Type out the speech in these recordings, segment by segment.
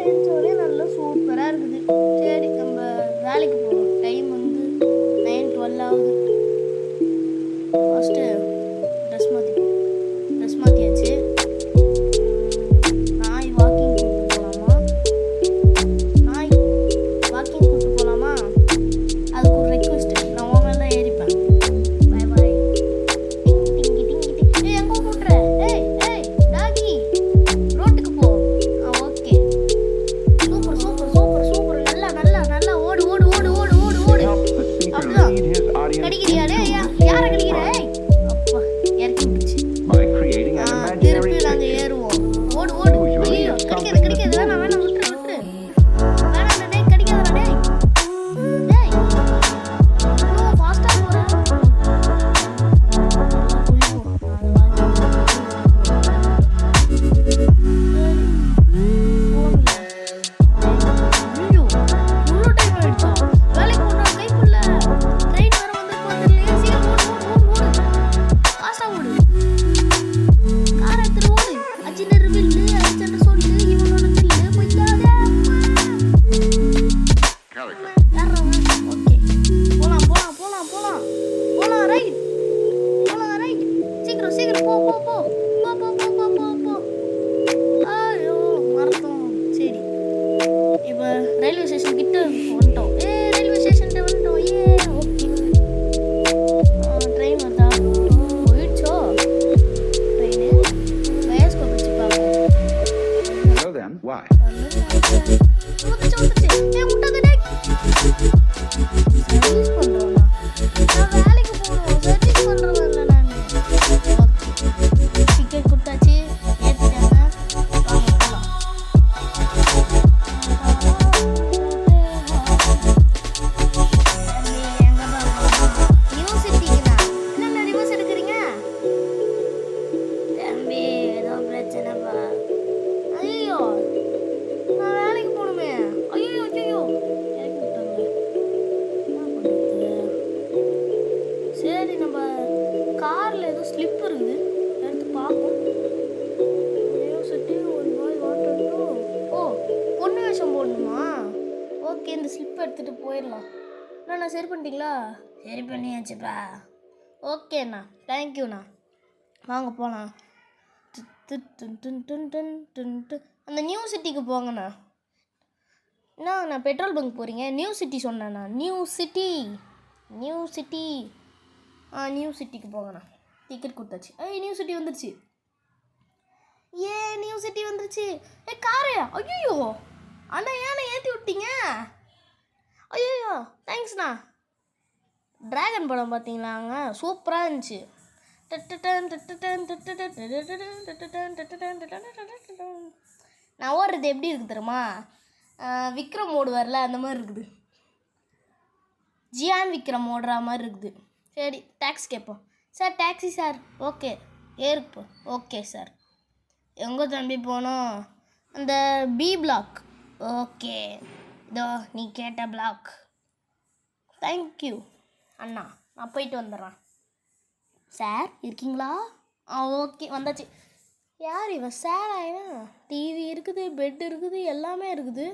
ஏஞ்சோடனே நல்லா சூப்பராக இருக்குது. சரி நம்ம வேலைக்கு போகணும். டைம் வந்து 9:12 ஆகுது. First dress மாற்றிப்போம். ட்ரெஸ் மாற்றியாச்சு. நாய் வாக்கிங் கூப்பிட்டு போகலாமா? நாய் வாக்கிங் கூப்பிட்டு போகலாமா? அதுக்கு ஒரு ரெக்வெஸ்ட்டு. நான் உன் மேலே தான் ஏறிப்பேன். பாய் பாய். டிங்கி டிங்கி டிங்கி. ஏய் எங்கே கூட்டுற? ஏய் ஏய் டாகி ரோட்டுக்கு போ. Okay. Super super super super. நல்லா நல்லா நல்லா ஓடு ஓடு ஓடு ஓடு ஓடு ஓடு. அப்படிதான். கடிக்கிறியா? டேய் யாரை கடிக்கிற? அப்பா இறக்கி விட்டுச்சு. திருப்பி நாங்கள் ஏறுவோம். ஓடு ஓடு. ஐயோ கடிக்காது கடிக்காது. வேணாம் வேணாம் விட்டுரு விட்டுரு. வேணாம் டேய் கடிக்காதடா டேய். டேய் இவ்வளோ ஃபாஸ்ட்டாக போகிறேன். ரயில்வே ஸ்டேஷன் கிட்ட வந்துட்டோம். ரயில்வே ஸ்டேஷன் வந்துட்டோம். ஓகே. ட்ரெயின் வருதா? போயிடுச்சோ ட்ரெயின்? பயோஸ்கோப் வச்சு பார்ப்போம். வந்துச்சு வந்துச்சு. விட்டாத டேய். சர்வீஸ் பண்ணுறோம்ண்ணா. நான் வேலைக்கு போகணும். சர்வீஸ் பண்ணுறவன் இல்லை நான். ஓகே. டிக்கெட் கொடுத்தாச்சு. ஏற்றிட்டாங்க. வாங்க போகலாம். சரி நம்ம காரில் ஏதோ ஸ்லிப் இருக்குது, எடுத்து பார்ப்போம். University one boy water two. ஓ பொண்ணு வேஷம் போடணுமா? ஓகே இந்த ஸ்லிப் எடுத்துகிட்டு போயிடலாம். அண்ணா சரி பண்ணிட்டீங்களா? சரி பண்ணியாச்சுப்பா. ஓகேண்ணா தேங்க்யூண்ணா. வாங்க போகலாம். அந்த நியூ சிட்டிக்கு போங்கண்ணா. என்ன பெட்ரோல் பங்க் போகிறீங்க? நியூ சிட்டி சொன்னேண்ணா. New city new city new சிட்டிக்கு போங்கண்ணா. டிக்கெட் கொடுத்தாச்சு. நியூ சிட்டி வந்துருச்சு. நியூ சிட்டி வந்துருச்சு. காரையா? ஐயோ அண்ணா ஏண்ணா ஏற்றி விட்டீங்க? ஐயோ தேங்க்ஸ்ண்ணா. ட்ராகன் படம் பார்த்தீங்களாங்க? சூப்பராக இருந்துச்சு. நான் ஓடுறது எப்படி இருக்குது தெரியுமா? விக்ரம் ஓடுவார்ல அந்த மாதிரி இருக்குது. ஜியான் விக்ரம் ஓடுற மாதிரி இருக்குது. சரி டாக்ஸி கேட்போம். Sir taxi sir. ஓகே ஏறுப்போ. Okay sir. எங்கே தம்பி போனோம்? அந்த பி பிளாக். ஓகே இதோ நீ கேட்ட பிளாக். தேங்க்யூ அண்ணா. நான் போயிட்டு வந்துடுறேன். சார் இருக்கீங்களா? ஓகே வந்தாச்சு. யார் இவன்? சார் ஆயினா? டிவி இருக்குது, பெட் இருக்குது, எல்லாமே இருக்குது.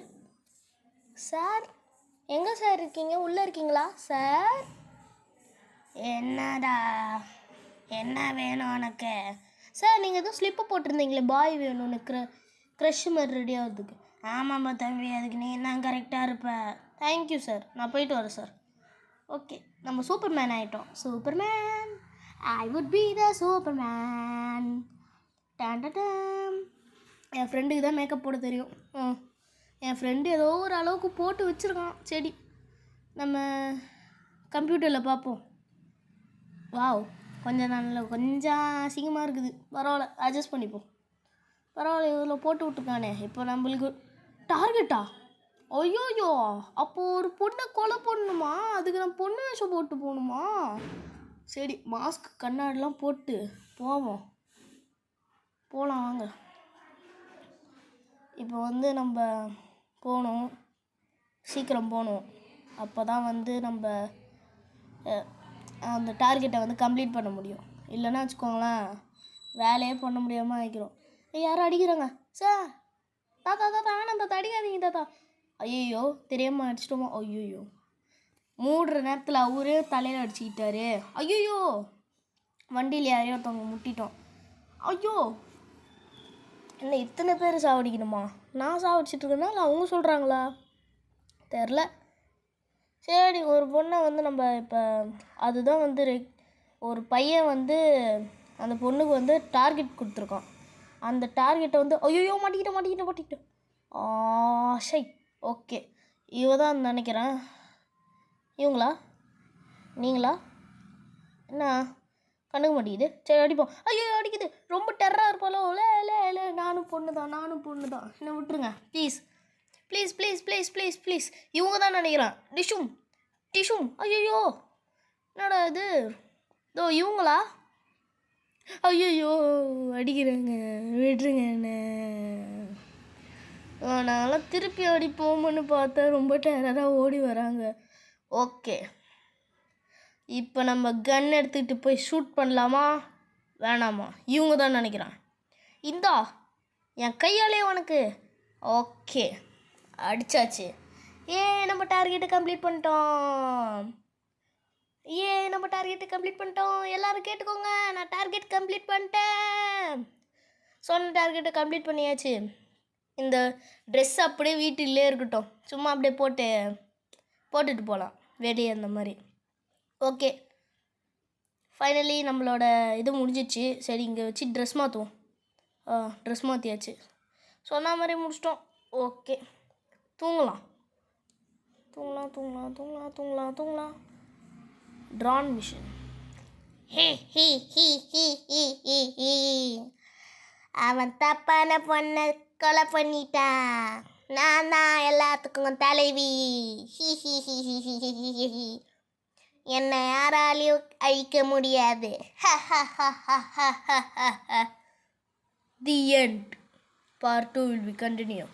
சார் எங்கே சார் இருக்கீங்க? உள்ளே இருக்கீங்களா சார்? என்னடா என்ன வேணும் உனக்கு? சார் நீங்கள் எதுவும் ஸ்லிப்பு போட்டிருந்தீங்களே பாய் வேணும்னு க்ரஷ் மாதிரி ரெடி ஆகிறதுக்கு. ஆமாம்மா தம்பி அதுக்கு நீ தான் கரெக்டாக இருப்ப. Thank you sir. நான் போயிட்டு வரேன் சார். ஓகே நம்ம சூப்பர்மேன் ஆகிட்டோம். Superman I would be the superman. என் ஃப்ரெண்டுக்கு தான் மேக்கப் போட தெரியும். என் ஃப்ரெண்டு ஏதோ ஒரு அளவுக்கு போட்டு வச்சுருக்கான். சரி நம்ம கம்ப்யூட்டரில் பார்ப்போம். வாவ் கொஞ்சம் அசிங்கமாக இருக்குது. பரவாயில்ல அட்ஜஸ்ட் பண்ணிப்போம். பரவாயில்ல இதில் போட்டு விட்டுருக்கானே. இப்போ நம்மளுக்கு டார்கெட்டா? ஐயோயோ அப்போது ஒரு பொண்ணை கொலை பண்ணணுமா? அதுக்கு நான் பொண்ணு வேஷம் போட்டு போகணுமா? சரி மாஸ்க் கண்ணாடிலாம் போட்டு போவோம். போகலாம் வாங்க. இப்போ வந்து நம்ம போகணும், சீக்கிரம் போகணும். அப்போ தான் வந்து நம்ம அந்த டார்கெட்டை வந்து கம்ப்ளீட் பண்ண முடியும். இல்லைன்னா வச்சுக்கோங்களேன் வேலையே பண்ண முடியாமல் ஆகிக்கிறோம். யாரும் அடிக்கிறாங்க சார். தாத்தா தாத்தா வேணாம் தாத்தா அடிக்காதீங்க தாத்தா. ஐயோ தெரியாமல் அடிச்சிட்டோமா? ஐயோ மூடுற நேரத்தில் அவரே தலையில் அடிச்சுக்கிட்டாரு. ஐயோ வண்டியில் யாரையோ ஒருத்தவங்க முட்டிட்டோம். ஐயோ என்ன இத்தனை பேர் சாவடிக்கணுமா? நான் சாவடிச்சிட்ருக்கேன்னா இல்லை அவங்க சொல்கிறாங்களா தெரில. சரி ஒரு பொண்ணை வந்து நம்ம இப்போ அதுதான் வந்து ஒரு பையன் வந்து அந்த பொண்ணுக்கு வந்து டார்கெட் கொடுத்துருக்கான். அந்த டார்கெட்டை வந்து ஐயோ மாட்டிக்கிட்டேன். ஷை ஓகே இவ தான் நினைக்கிறேன். இவங்களா நீங்களா? என்ன கண்டுக்க மாட்டேங்குது. சரி அடிப்போம். ஐயோ அடிக்குது. ரொம்ப டெரராக இருப்பாளோ? இல்லை நானும் பொண்ணு தான் என்ன விட்டுருங்க ப்ளீஸ். இவங்க தான் நினைக்கிறேன். டிஷும் ஐயோ என்னடா இது? இதோ இவங்களா? ஐயோ அடிக்கிறாங்க, விட்டுருங்க என்ன. நாங்களாம் திருப்பி அடிப்போம்னு பார்த்தா ரொம்ப டெரராக ஓடி வராங்க. ஓகே இப்போ நம்ம கன் எடுத்துக்கிட்டு போய் ஷூட் பண்ணலாமா வேணாமா? இவங்க தான் நினைக்கிறேன். இந்தா என் கையாலே உனக்கு. ஓகே அடித்தாச்சு. நம்ம டார்கெட்டை கம்ப்ளீட் பண்ணிட்டோம். எல்லோரும் கேட்டுக்கோங்க, நான் டார்கெட் கம்ப்ளீட் பண்ணிட்டேன். சொன்ன டார்கெட்டை கம்ப்ளீட் பண்ணியாச்சு. இந்த ட்ரெஸ் அப்படியே வீட்டிலே இருக்கட்டும், சும்மா அப்படியே போட்டுட்டு போகலாம் வெளியே அந்த மாதிரி. ஓகே ஃபைனலி நம்மளோட இது முடிஞ்சிச்சு. சரி இங்கே வச்சு ட்ரெஸ் மாற்றுவோம். ட்ரெஸ் மாற்றியாச்சு, சொன்ன மாதிரி முடிச்சிட்டோம். ஓகே தூங்கலாம். Transmission. அவன் தப்பான பொண்ணை கொலை பண்ணிட்டான். நான் தான் எல்லாத்துக்கும் தலைவி. என்னை யாராலையும் அழிக்க முடியாது. The end. Part 2 will be continued.